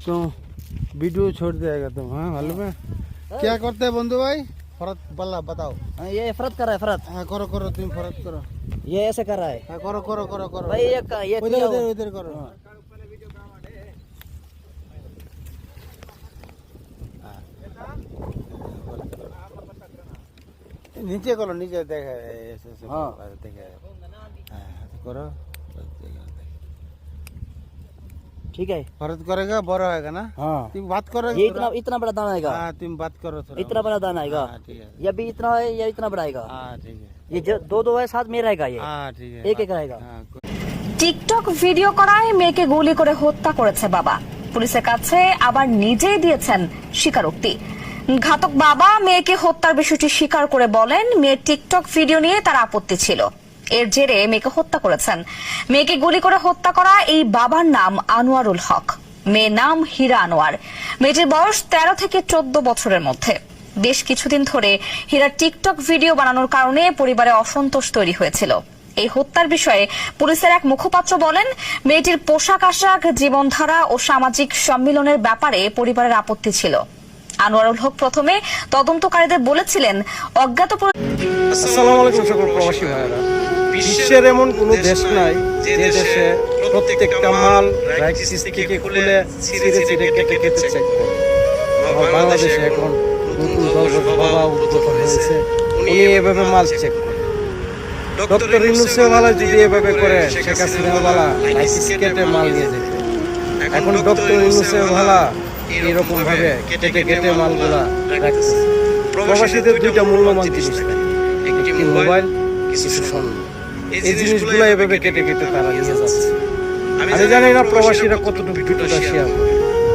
तो वीडियो छोड़ देगा तुम। हाँ मालूम है क्या करते हैं बंधु भाई? फरत बल्ला बताओ। ये फरत कर रहा है, फरत। हाँ करो करो, तुम फरत करो। ये ऐसे कर रहा है। हाँ करो करो करो करो भाई ये उधर उधर उधर करो। नीचे करो, नीचे देखे ऐसे ऐसे। हाँ देखे करो। ठीक है। फरत करेगा बड़ा होगा ना। हाँ तुम बात करो। ये इतना बड़ा दाना आएगा। हाँ तुम बात करो थोड़ा। इतना बड़ा दाना आएगा। हाँ ठीक है। ये भी इतना है, ये इतना बड़ा आएगा। हाँ ठीक है। ये दो दो है, साथ में रहेगा ये। हाँ ठीक है। एक एक रहेगा। টিকটক ভিডিও করায় মেয়েকে গুলি করে হত্যা করেছে বাবা। পুলিশের কাছে আবার নিজেই দিয়েছেন স্বীকারোক্তি। ঘাতক বাবা মেয়েকে হত্যার বিষয়টি স্বীকার করে বলেন মেয়ের টিকটক ভিডিও নিয়ে তার আপত্তি ছিল। এর জেরে মেয়েকে হত্যা করেছেন। মেয়েকে গুলি করে হত্যা করা এই বাবার নাম আনোয়ারুল হক, মেয়ের নাম হীরা আনোয়ার। মেয়েটির বয়স 13 থেকে 14 বছরের মধ্যে। বেশ কিছুদিন ধরে হীরার টিকটক ভিডিও বানানোর কারণে পরিবারে অসন্তোষ তৈরি হয়েছিল। এই হত্যার বিষয়ে পুলিশের এক মুখপাত্র বলেন মেয়েটির পোশাক আশাক, জীবনধারা ও সামাজিক সম্মিলনের ব্যাপারে পরিবারের আপত্তি ছিল। আনোয়ারুল হক প্রথমে তদন্তকারীদের বলেছিলেন অজ্ঞাত। আসসালামু আলাইকুম সকল প্রবাসী ভাইয়েরা। বিশ্বের এমন কোনো দেশ নাই যে দেশে প্রত্যেকটা মাল রাইস থেকে খুলে ছিঁড়ে ছিঁড়ে কেটে কেটে চেক করে। বাংলাদেশে এখন নতুন বাবা উদ্বোধন হয়েছে, উনি এভাবে মাল চেক করে। ডক্টর ইউনূসওয়ালা যদি এভাবে করে, শেখ হাসিনাওয়ালা রাইস কেটে মাল নিয়ে যেত। এখন ডক্টর ইউনূসওয়ালা এরকম ভাবে কেটে কেটে মালগুলা রাখছে। প্রবাসীদের দুইটা মূল্যবান জিনিস, একটি মোবাইল, কিছু স্বর্ণ। এই জিনিসগুলো এভাবে কেটে কেটে তারা নিয়ে যাচ্ছে। আমি জানি না প্রবাসীরা কতটুকু ভিডিওটা শেয়ার করে।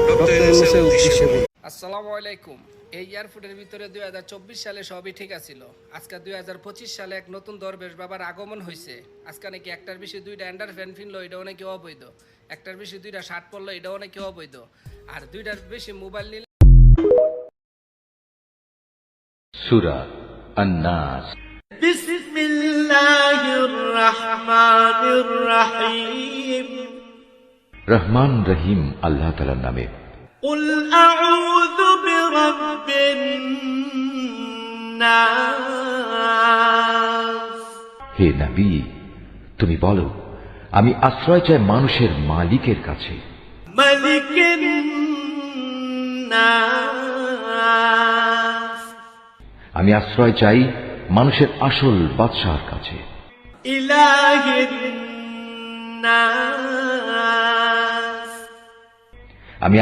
ডক্টর ইউনূসের উদ্দেশ্যে বলি। আসসালামু আলাইকুম। এই এয়ারফুটের ভিতরে 2024 সালে সবই ঠিক আছিল। আজকে 2025 সালে এক নতুন দরবেশ বাবার আগমন হয়েছে। আজকে নাকি একটার বেশি দুইটা অ্যান্ডার ফ্যান কিনলো, এটাও নাকি অবৈধ। একটার বেশি দুইটা শার্ট পরলো, এটাও নাকি অবৈধ। আর দুইটার বেশি মোবাইল নিলে। সূরা আন-নাস। বিসমিল্লাহির রহমানির রহিম। রহমান রহিম আল্লাহ তাআলার নামে। কুল আউযু বিরাব্বিন নাস। হে নবী, তুমি বলো আমি আশ্রয় চাই মানুষের মালিকের কাছে। মালিকিন নাস। আমি আশ্রয় চাই মানুষের আসল বাদশাহর কাছে। ইলাহিন নাস। আমি